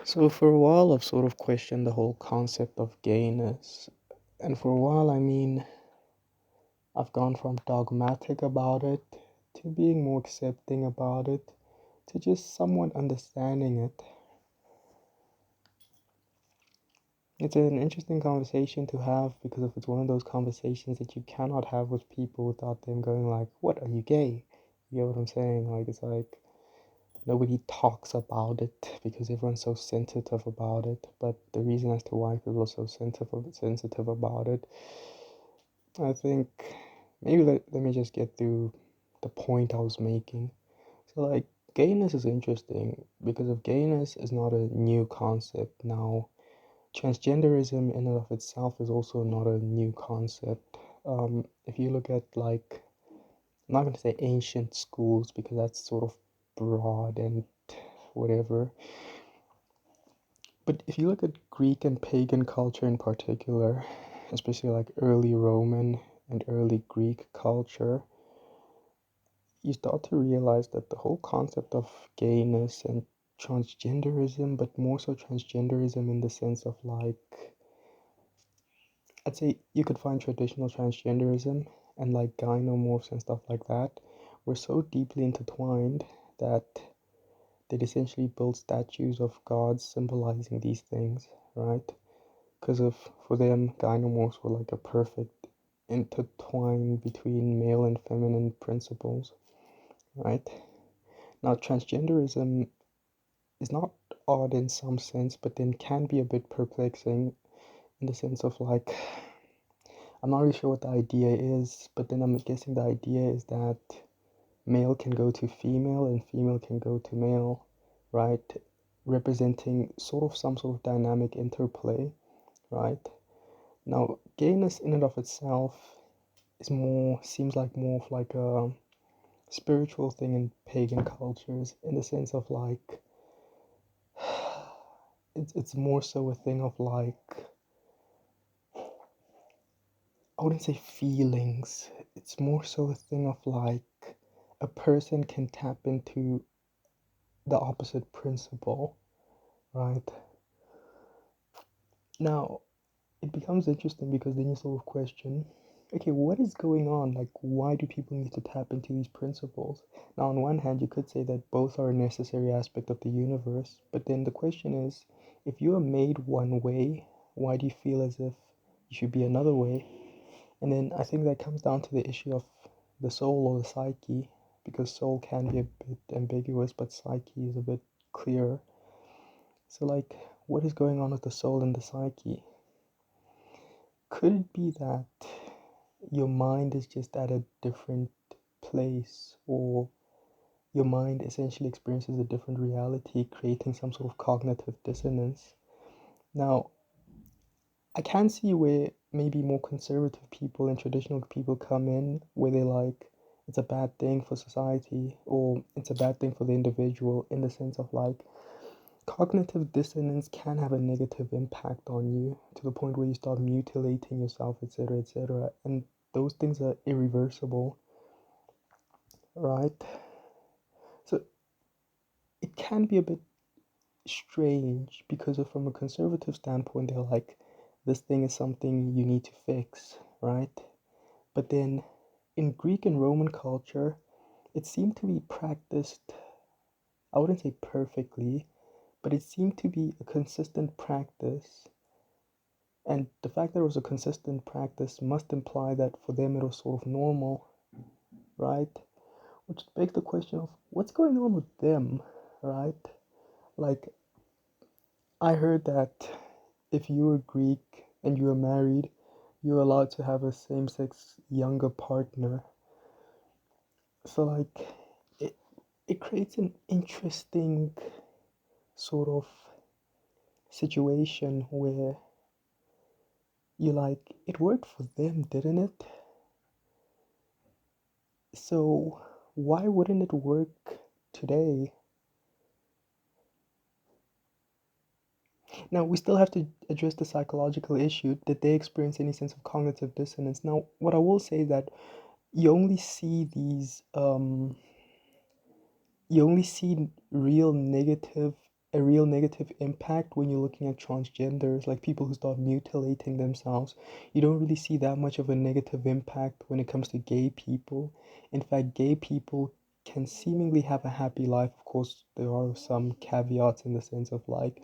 So for a while, I've sort of questioned the whole concept of gayness. And for a while, I've gone from dogmatic about it to being more accepting about it to just somewhat understanding it. It's an interesting conversation to have because if it's one of those conversations that you cannot have with people without them going like, "What, are you gay?" You get what I'm saying? Like it's like nobody talks about it because everyone's so sensitive about it. But the reason as to why people are so sensitive about it, I think maybe let me just get through the point I was making. So like gayness is interesting because if gayness is not a new concept now, transgenderism in and of itself is also not a new concept. If you look at like, I'm not going to say ancient schools because that's sort of broad and whatever. But if you look at Greek and pagan culture in particular, especially like early Roman and early Greek culture, you start to realize that the whole concept of gayness and transgenderism, but more so transgenderism in the sense of like, I'd say you could find traditional transgenderism and like gynomorphs and stuff like that were so deeply intertwined that they'd essentially build statues of gods symbolizing these things, right? Because of for them, gynomorphs were like a perfect intertwine between male and feminine principles, right? Now, transgenderism is not odd in some sense, but then can be a bit perplexing in the sense of like, I'm not really sure what the idea is, but then I'm guessing the idea is that male can go to female and female can go to male, right? Representing sort of some sort of dynamic interplay, right? Now, gayness in and of itself seems like more of like a spiritual thing in pagan cultures in the sense of like, it's more so a thing of like, I wouldn't say feelings. It's more so a thing of like a person can tap into the opposite principle, right? Now, it becomes interesting because then you sort of question, okay, what is going on? Like, why do people need to tap into these principles? Now, on one hand, you could say that both are a necessary aspect of the universe, but then the question is, if you are made one way, why do you feel as if you should be another way? And then I think that comes down to the issue of the soul or the psyche, because soul can be a bit ambiguous, but psyche is a bit clearer. So, like, what is going on with the soul and the psyche? Could it be that your mind is just at a different place, or your mind essentially experiences a different reality, creating some sort of cognitive dissonance? Now, I can see where maybe more conservative people and traditional people come in, where they're like, it's a bad thing for society, or it's a bad thing for the individual, in the sense of like, cognitive dissonance can have a negative impact on you to the point where you start mutilating yourself, etc., etc. And those things are irreversible, right? So it can be a bit strange because from a conservative standpoint, they're like, this thing is something you need to fix, right? But then in Greek and Roman culture, it seemed to be practiced, I wouldn't say perfectly, but it seemed to be a consistent practice. And the fact that it was a consistent practice must imply that for them it was sort of normal, right? Which begs the question of what's going on with them, right? Like, I heard that if you were Greek and you were married, you're allowed to have a same sex younger partner. So, like, it, it creates an interesting sort of situation where you like, it worked for them, didn't it? So, why wouldn't it work today? Now, we still have to address the psychological issue. Did they experience any sense of cognitive dissonance? Now, what I will say is that you only see these, you only see real negative a real negative impact when you're looking at transgenders, like people who start mutilating themselves. You don't really see that much of a negative impact when it comes to gay people. In fact, gay people can seemingly have a happy life. Of course, there are some caveats in the sense of like,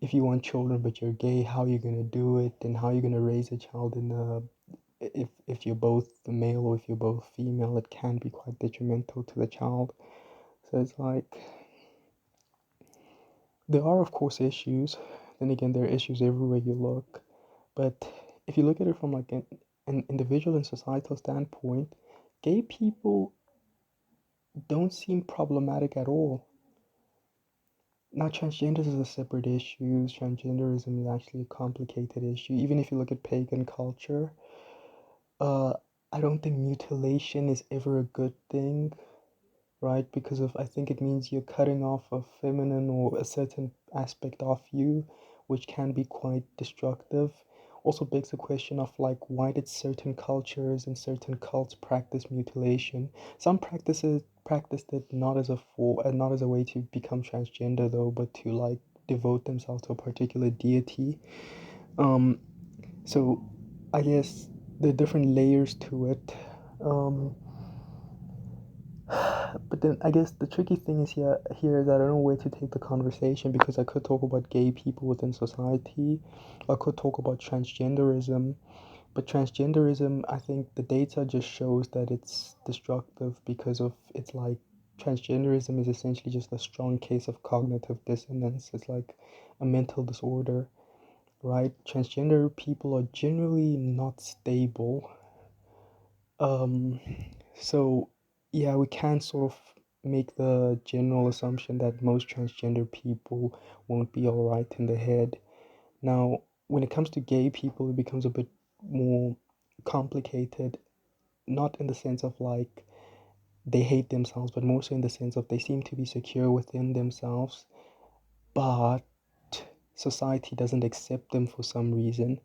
if you want children but you're gay, how you're gonna do it and how you're gonna raise a child in a if you're both male or if you're both female, it can be quite detrimental to the child. So it's like there are of course issues. Then again, there are issues everywhere you look. But if you look at it from like an individual and societal standpoint, gay people don't seem problematic at all. Now, transgenders is a separate issue. Transgenderism is actually a complicated issue. Even if you look at pagan culture, uh, I don't think mutilation is ever a good thing, right? Because of I think it means you're cutting off a feminine or a certain aspect of you, which can be quite destructive. Also begs the question of like why did certain cultures and certain cults practice mutilation? Some practices practiced it not as a not as a way to become transgender though, but to like devote themselves to a particular deity. Um, so I guess there are different layers to it. Um, but then I guess the tricky thing is here is I don't know where to take the conversation because I could talk about gay people within society, I could talk about transgenderism, but transgenderism I think the data just shows that it's destructive because of it's like transgenderism is essentially just a strong case of cognitive dissonance. It's like a mental disorder, right? Transgender people are generally not stable. Um, so yeah, we can sort of make the general assumption that most transgender people won't be all right in the head. Now, when it comes to gay people, it becomes a bit more complicated, not in the sense of like they hate themselves, but more so in the sense of they seem to be secure within themselves, but society doesn't accept them for some reason.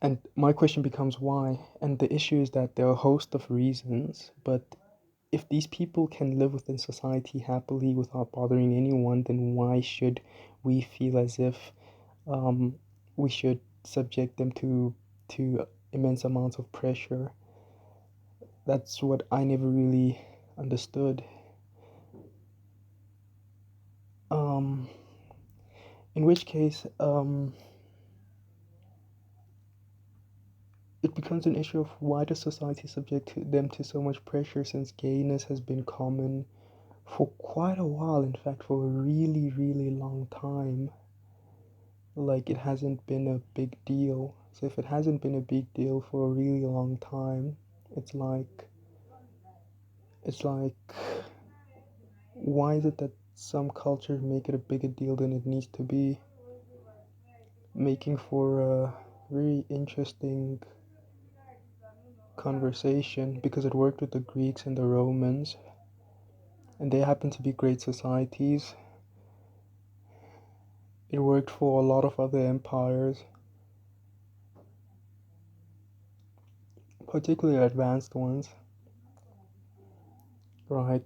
And my question becomes why? And the issue is that there are a host of reasons, but if these people can live within society happily without bothering anyone, then why should we feel as if um, we should subject them to immense amounts of pressure? That's what I never really understood. Um, in which case, it becomes an issue of why does society subject them to so much pressure since gayness has been common for quite a while, in fact, for a really, really long time. Like, it hasn't been a big deal. So, if it hasn't been a big deal for a really long time, it's like, it's like, why is it that some cultures make it a bigger deal than it needs to be? Making for a very interesting conversation because it worked with the Greeks and the Romans, and they happen to be great societies. It worked for a lot of other empires, particularly advanced ones, right?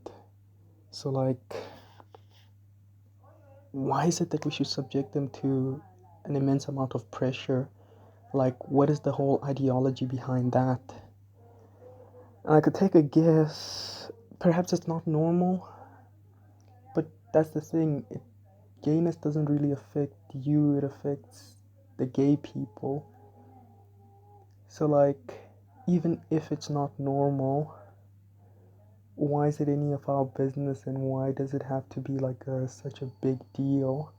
So, like, why is it that we should subject them to an immense amount of pressure? Like, what is the whole ideology behind that? And I could take a guess. Perhaps it's not normal, but that's the thing. Gayness doesn't really affect you, it affects the gay people. So, like, even if it's not normal, why is it any of our business and why does it have to be like such a big deal?